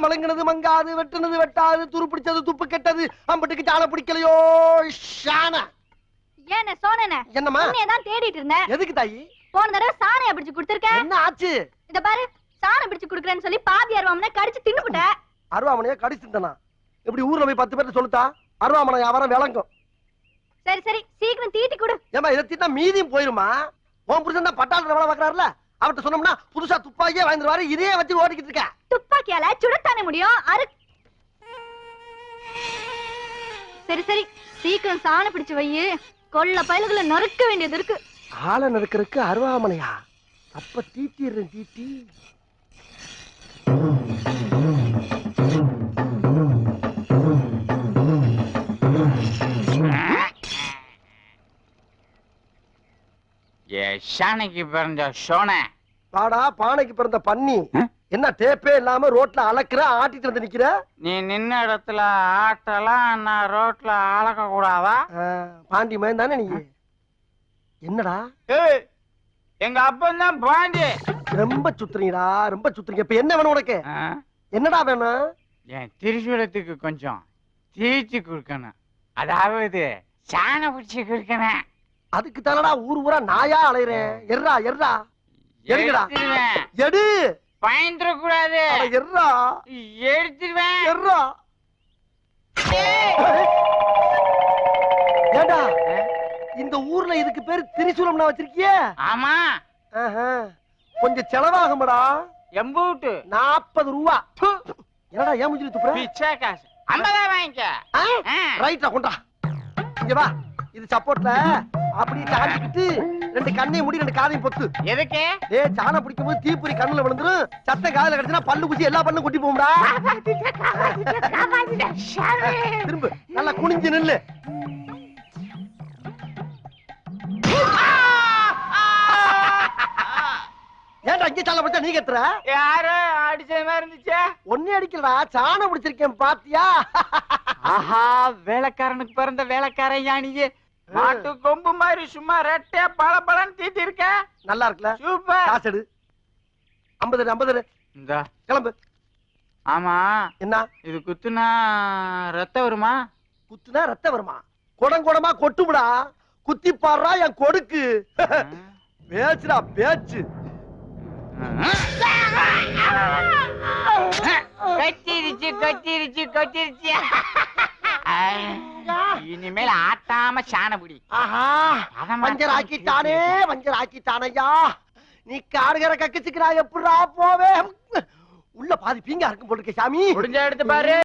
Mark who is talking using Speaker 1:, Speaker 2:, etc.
Speaker 1: மலங்கினது மங்காது, வெட்டுனது வெட்டாது, துரு பிடிச்சது துப்பு கெட்டது, அம்பட்டுக்கு சாண பிடிக்கலையோ ஷான.
Speaker 2: ஏன சோனனே,
Speaker 1: என்னம்மா?
Speaker 2: உன்னையதான் தேடிட்டு இருந்தேன்.
Speaker 1: எதுக்கு தாயி?
Speaker 2: போன தடவை சாணைய பிடிச்சு கொடுத்திருக்கேன்.
Speaker 1: என்ன ஆச்சு?
Speaker 2: இத பாரு, சாணை பிடிச்சு குடுக்குறேன்னு சொல்லி பாதி அருவாமனை கடிச்சு தின்னுபுட்ட.
Speaker 1: அருவாமனையா கடிச்சு தின்றனா? இப்படி ஊர்ல போய் 10 பேர்ட்ட சொல்லுதா? அருவாமனை வியாபாரம் விளங்கும்.
Speaker 2: சரி சரி, சீக்கிரம் தீட்டி கொடு.
Speaker 1: ஏமா இதை தீட்டா மீதியும் போயிருமா? உன் புருஷன் தான் பட்டாளத்துல வேலை பார்க்கறாருல, அவர்கிட்ட சொன்னோம்னா புதுசா துப்பாக்கியே வாங்கிடுவாரு. இதே வச்சு ஓடிக்கிட்டு இருக்க.
Speaker 2: துப்பாக்கியால சுடத்தானே முடியும். சரி சரி, சீக்கிரம் சாணை பிடிச்சு வை. கொள்ள பயலுகளை நறுக்க வேண்டியது இருக்கு.
Speaker 1: ஆளை நறுக்கிறதுக்கு அருவாமனையா? அப்ப தீட்டிடுறேன் தீட்டி.
Speaker 3: ஷானைக்கு பிறந்த சோனை.
Speaker 1: பாடா பானைக்கு பிறந்த பன்னி. என்ன டேப்பே இல்லாம ரோட்ல அளக்குற, ஆட்டிட்டு வந்து நிக்கிற?
Speaker 3: நீ நின்ன இடத்துல ஆட்டலாம், நான் ரோட்ல அளக்க கூடாதா?
Speaker 1: பாண்டி மயன் தானே நீ? என்னடா
Speaker 3: எங்க அப்பன் தான் பாண்டி.
Speaker 1: ரொம்ப சுத்துறீங்கடா, ரொம்ப சுத்துறீங்க. இப்ப என்ன வேணும் உனக்கு? என்னடா வேணும்?
Speaker 3: என் திரிசூலத்துக்கு கொஞ்சம் தீச்சு கொடுக்கணும். அதாவது சாணை பிடிச்சி கொடுக்கணும்.
Speaker 1: அதுக்கு தானடா ஊர் ஊரா நாயா அலையறேன். எர்ரா எர்ரா எருங்கடா. எடு.
Speaker 3: பயந்துட கூடாது.
Speaker 1: எர்ரா
Speaker 3: எடுத்துருவேன்.
Speaker 1: எர்ரா. ஏடா இந்த ஊர்ல இதுக்கு பேரு திரிசூலம்னா வச்சிருக்கியே?
Speaker 3: ஆமா.
Speaker 1: கொஞ்சம் செலவாகும்டா.
Speaker 3: எம்பூட்டு
Speaker 1: 40 ரூபா. என்னடா ஏன் முஞ்சில துப்புற?
Speaker 3: பிச்சை காசு 50 வாங்கிக்க.
Speaker 1: ரைட்டா கொண்டா. இங்க வா. இது சப்போர்ட்ல அப்படியே சாஞ்சிக்கிட்டு 2 கண்ணையும் மூடி 2 காதையும் பொத்து.
Speaker 3: எதுக்கு?
Speaker 1: டேய் சாண பிடிக்கும் போது தீப்புரி கண்ணுல விழுந்துரும். சத்த காதுல கடிச்சனா பல்லு குச்சி எல்லா பல்லும் கொட்டி போகும்டா. திரும்ப நல்லா குனிஞ்சு நில்லு. ஏன்டா இங்க சாண பிடிச்சா நீ கத்துற?
Speaker 3: யாரு அடிச்ச மாதிரி இருந்துச்சு?
Speaker 1: ஒன்னே அடிக்கலடா, சாணம் பிடிச்சிருக்கேன் பாத்தியா?
Speaker 3: ஆஹா, வேலைக்காரனுக்கு பிறந்த வேலைக்காரன் யானியே. மாட்டு கொம்பு மாதிரி சும்மா ரெட்டே பளபளன்னு தீட்டி இருக்க.
Speaker 1: நல்லா இருக்குல?
Speaker 3: சூப்பர்.
Speaker 1: காசு எடு. 50
Speaker 3: இந்தா
Speaker 1: கிளம்பு.
Speaker 3: ஆமா,
Speaker 1: என்ன
Speaker 3: இது குத்துனா ரத்தம் வருமா?
Speaker 1: குத்துனா ரத்தம் வருமா? குடமா கொட்டுமுடா. குத்தி பாடுறா என் கொடுக்கு. பேச்சுடா பேச்சு.
Speaker 3: கத்திருச்சு கத்திருச்சு கத்திருச்சு. இனிமேல் ஆட்டாம சாணபுடி.
Speaker 1: ஆஹா, வஞ்சர் ஆக்கிட்டானே, வஞ்சர் ஆக்கிட்டானையா. நீ காடுகிற கக்கிச்சுக்கிறா எப்படா போவே? உள்ள பாதி பீங்கா இருக்கும் போட்டுருக்க சாமி.
Speaker 3: முடிஞ்ச எடுத்து பாரு.